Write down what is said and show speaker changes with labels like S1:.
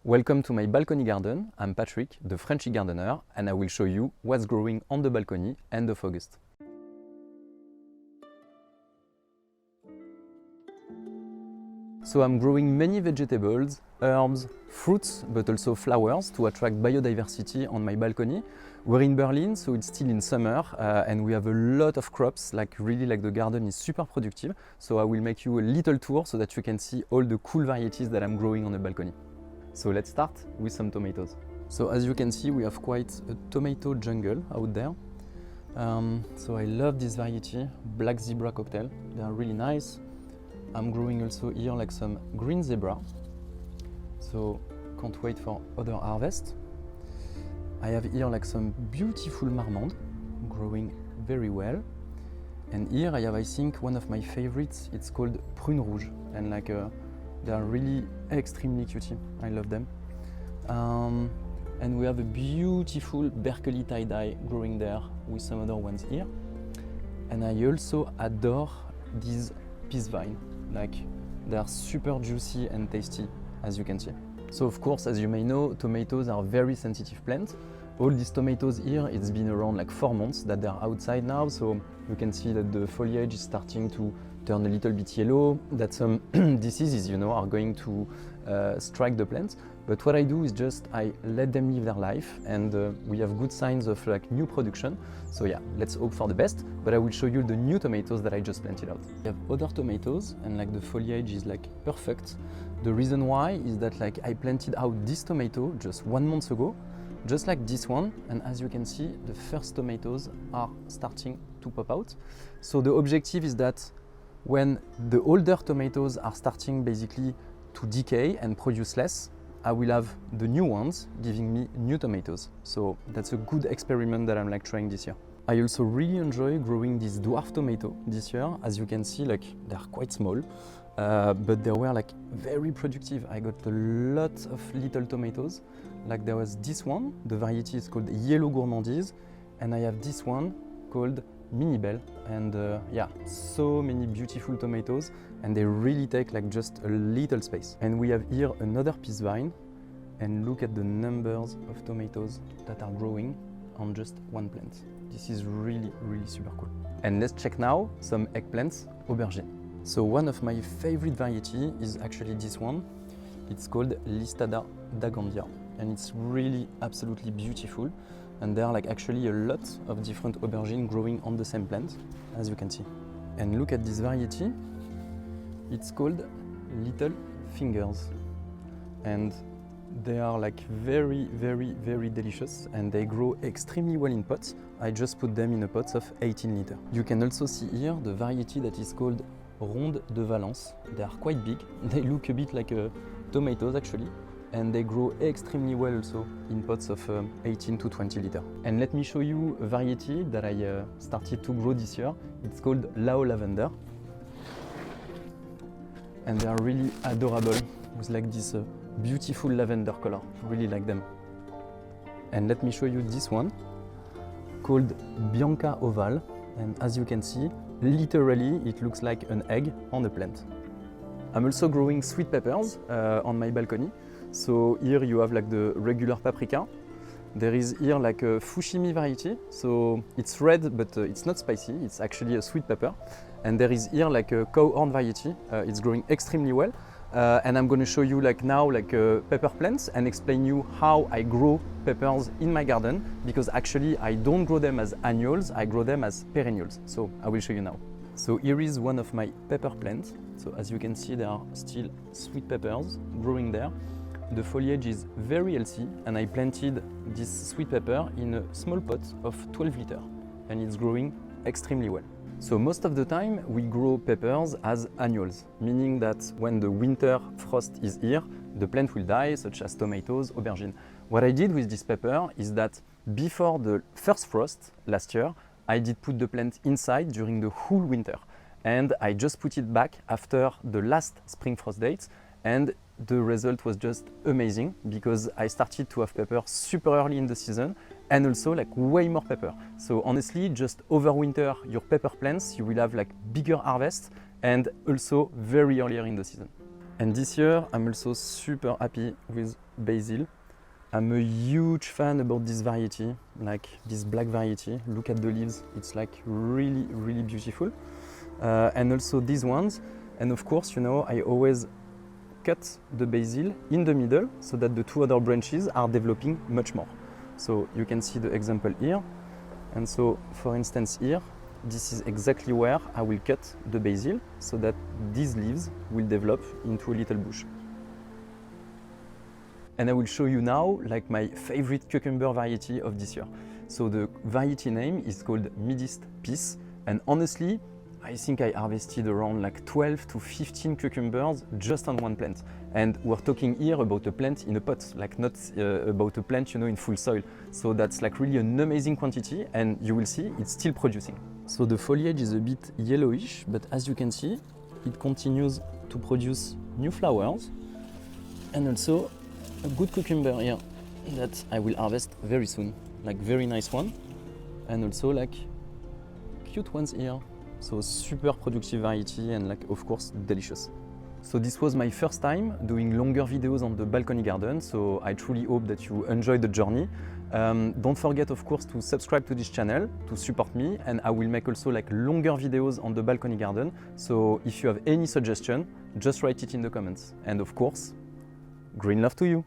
S1: Welcome to my balcony garden. I'm Patrick, the Frenchy gardener, and I will show you what's growing on the balcony end of August. So I'm growing many vegetables, herbs, fruits, but also flowers to attract biodiversity on my balcony. We're in Berlin, so it's still in summer, and we have a lot of crops, like the garden is super productive. So I will make you a little tour so that you can see all the cool varieties that I'm growing on the balcony. So let's start with some tomatoes. So as you can see, we have quite a tomato jungle out there. So I love this variety, Black Zebra Cocktail. They are really nice. I'm growing also here like some green zebra. So can't wait for other harvest. I have here like some beautiful marmande growing very well. And here I have, I think, one of my favorites. It's called Prune Rouge, and they are really extremely cutie. I love them. And we have a beautiful Berkeley tie-dye growing there with some other ones here. And I also adore these peace vine. They are super juicy and tasty, as you can see. So of course, as you may know, tomatoes are very sensitive plants. All these tomatoes here, it's been around like 4 months that they're outside now. So you can see that the foliage is starting to turn a little bit yellow, that some diseases, are going to strike the plants. But what I do is just I let them live their life, and we have good signs of new production. So yeah, let's hope for the best. But I will show you the new tomatoes that I just planted out. We have other tomatoes, and the foliage is perfect. The reason why is that I planted out this tomato just 1 month ago, just like this one, and as you can see, the first tomatoes are starting to pop out. So the objective is that when the older tomatoes are starting basically to decay and produce less, I will have the new ones giving me new tomatoes. So that's a good experiment that I'm trying this year. I also really enjoy growing this dwarf tomato this year. As you can see, they're quite small, but they were very productive. I got a lot of little tomatoes. There was this one, the variety is called Yellow Gourmandise, and I have this one called Mini Belle, and so many beautiful tomatoes, and they really take just a little space. And we have here another peace vine, and look at the numbers of tomatoes that are growing on just one plant. This is really super cool. And let's check now some eggplants, aubergine. So one of my favorite variety is actually this one. It's called Listada dagandia, and it's really absolutely beautiful. And there are actually a lot of different aubergine growing on the same plant, as you can see. And look at this variety. It's called Little Fingers. And they are very delicious, and they grow extremely well in pots. I just put them in a pot of 18 liters. You can also see here the variety that is called Ronde de Valence. They are quite big. They look a bit like tomatoes actually. And they grow extremely well also in pots of 18 to 20 liters. And let me show you a variety that I started to grow this year. It's called Lao Lavender. And they are really adorable with this beautiful lavender color. Really like them. And let me show you this one called Bianca Oval. And as you can see, literally it looks like an egg on a plant. I'm also growing sweet peppers on my balcony. So here you have the regular paprika. There is here a Fushimi variety. So it's red, but it's not spicy. It's actually a sweet pepper. And there is here a cow horn variety. It's growing extremely well. And I'm going to show you now pepper plants and explain you how I grow peppers in my garden, because actually I don't grow them as annuals, I grow them as perennials. So I will show you now. So here is one of my pepper plants. So as you can see, there are still sweet peppers growing there. The foliage is very healthy, and I planted this sweet pepper in a small pot of 12 liters, and it's growing extremely well. So most of the time we grow peppers as annuals, meaning that when the winter frost is here, the plant will die, such as tomatoes, aubergine. What I did with this pepper is that before the first frost last year, I did put the plant inside during the whole winter, and I just put it back after the last spring frost dates, and the result was just amazing, because I started to have pepper super early in the season, and also way more pepper. So honestly, just overwinter your pepper plants, you will have bigger harvest, and also very earlier in the season. And this year, I'm also super happy with basil. I'm a huge fan about this variety, like this black variety. Look at the leaves, it's like really, really beautiful. And also these ones. And of course, you know, I always cut the basil in the middle so that the two other branches are developing much more. So you can see the example here. And so, for instance, here, this is exactly where I will cut the basil so that these leaves will develop into a little bush. And I will show you now like my favorite cucumber variety of this year. So the variety name is called Midist Peace, and honestly, I think I harvested around like 12 to 15 cucumbers just on one plant. And we're talking here about a plant in a pot, like not about a plant, you know, in full soil. So that's like really an amazing quantity, and you will see it's still producing. So the foliage is a bit yellowish, but as you can see, it continues to produce new flowers, and also a good cucumber here that I will harvest very soon, like very nice one, and also like cute ones here. So super productive variety and like of course delicious. So this was my first time doing longer videos on the balcony garden, so I truly hope that you enjoyed the journey. Don't forget of course to subscribe to this channel to support me, and I will make also like longer videos on the balcony garden. So if you have any suggestion, just write it in the comments. And of course, green love to you!